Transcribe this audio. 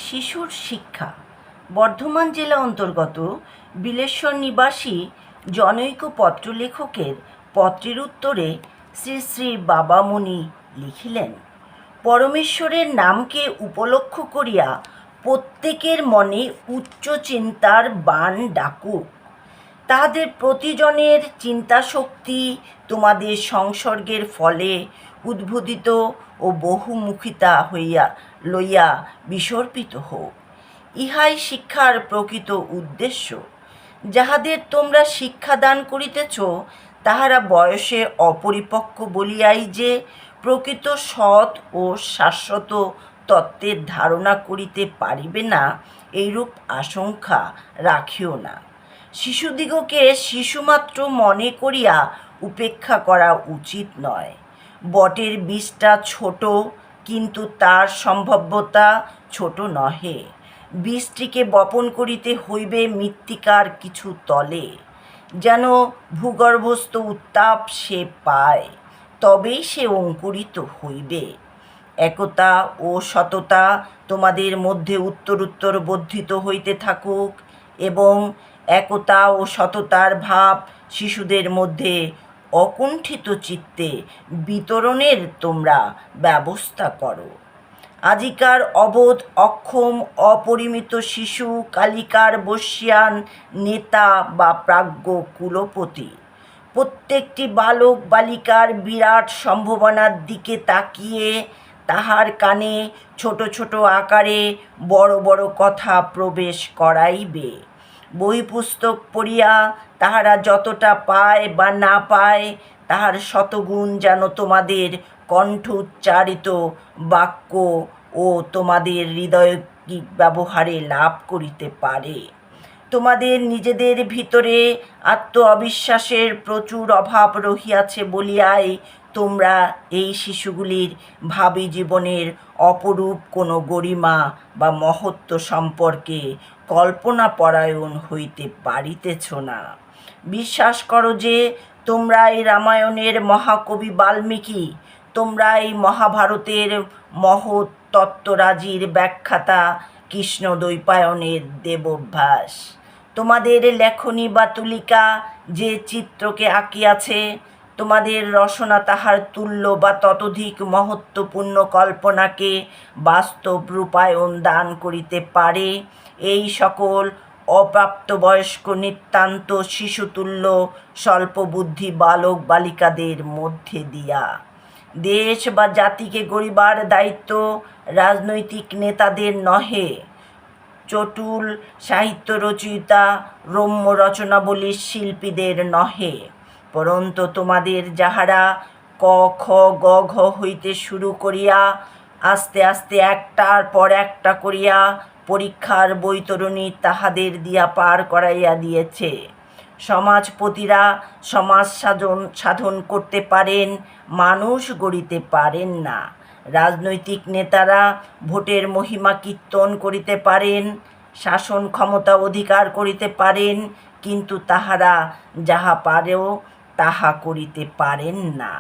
শিশুর শিক্ষা। বর্ধমান জেলা অন্তর্গত বিলেশ্বর নিবাসী জনৈক পত্রলেখকের পত্রের উত্তরে শ্রী শ্রী বাবামণি লিখিলেন, পরমেশ্বরের নামকে উপলক্ষ করিয়া প্রত্যেকের মনে উচ্চ চিন্তার বাণ ডাকুক। তাহাদের প্রতিজনের চিন্তাশক্তি তোমাদের সংসর্গের ফলে উদ্বোধিত ও বহুমুখিতা লইয়া বিসর্পিত হোক। ইহাই শিক্ষার প্রকৃত উদ্দেশ্য। যাহাদের তোমরা শিক্ষাদান করিতেছ, তাহারা বয়সে অপরিপক্ব বলিয়াই যে প্রকৃত সৎ ও শাশ্বত তত্ত্বের ধারণা করিতে পারিবে না, এইরূপ আশঙ্কা রাখিও না। শিশুদিগকে শিশুমাত্র মনে করিয়া উপেক্ষা করা উচিত নয়। বটের বীজটা ছোট, কিন্তু তার সম্ভাব্যতা ছোট নহে। বীজটিকে বপন করিতে হইবে মৃত্তিকার কিছু তলে, যেন ভূগর্ভস্থ উত্তাপ সে পায়, তবেই সে অঙ্কুরিত হইবে। একতা ও সততা তোমাদের মধ্যে উত্তরোত্তর বর্ধিত হইতে থাকুক, এবং একতা ও সততার ভাব শিশুদের মধ্যে অকুণ্ঠিত চিত্তে বিতরণের তোমরা ব্যবস্থা করো। আজিকার অবোধ, অক্ষম, অপরিমিত শিশু কালিকার বর্ষিয়ান নেতা বা প্রাজ্ঞ কুলপতি প্রত্যেকটি বালক বালিকার বিরাট সম্ভাবনার দিকে তাকিয়ে তাহার কানে ছোট ছোট আকারে বড় বড় কথা প্রবেশ করাইবে। বই পুস্তক পড়িয়া তাহারা যতটা পায় বা না পায়, তাহার শতগুণ যেন তোমাদের কণ্ঠ উচ্চারিত বাক্য ও তোমাদের হৃদয়িক ব্যবহারে লাভ করিতে পারে। তোমাদের নিজেদের ভিতরে আত্ম অবিশ্বাসের প্রচুর অভাব রহিয়াছে বলিয়াই তোমরা এই শিশুগুলির ভাবী জীবনের অপরূপ কোনো গরিমা বা মহত্ব সম্পর্কে কল্পনাপরায়ণ হইতে পারিতেছ না। বিশ্বাস করো যে তোমরা এই রামায়ণের মহাকবি বাল্মীকি, তোমরা এই মহাভারতের মহৎ তত্ত্বরাজির ব্যাখ্যাতা কৃষ্ণদ্বৈপায়নের দেবভ্যাস। তোমাদের লেখনী বা তুলিকা যে চিত্রকে আঁকিয়াছে, তোমাদের রসনা তাহার তুল্য বা ততোধিক মহত্বপূর্ণ কল্পনাকে বাস্তব রূপায়ণ দান করিতে পারে। এই সকল অপ্রাপ্তবয়স্ক নিতান্ত শিশুতুল্য স্বল্পবুদ্ধি বালক বালিকাদের মধ্যে দিয়া দেশ বা জাতিকে গড়িবার দায়িত্ব রাজনৈতিক নেতাদের নহে, চটুল সাহিত্য রচয়িতা রম্য রচনাবলীর শিল্পীদের নহে, পরন্তু তোমাদের যাহারা ক খ গ ঘ হইতে শুরু করিয়া আস্তে আস্তে একটার পর একটা করিয়া পরীক্ষার বৈতরণী তাহাদের দিয়া পার করাইয়া দিয়েছে। সমাজপতিরা সমাজ সাধন করতে পারেন, মানুষ গড়িতে পারেন না। রাজনৈতিক নেতারা ভোটের মহিমা কীর্তন করিতে পারেন, শাসন ক্ষমতা অধিকার করিতে পারেন, কিন্তু তাহারা যাহা পারেও তাহা করিতে পারেন না।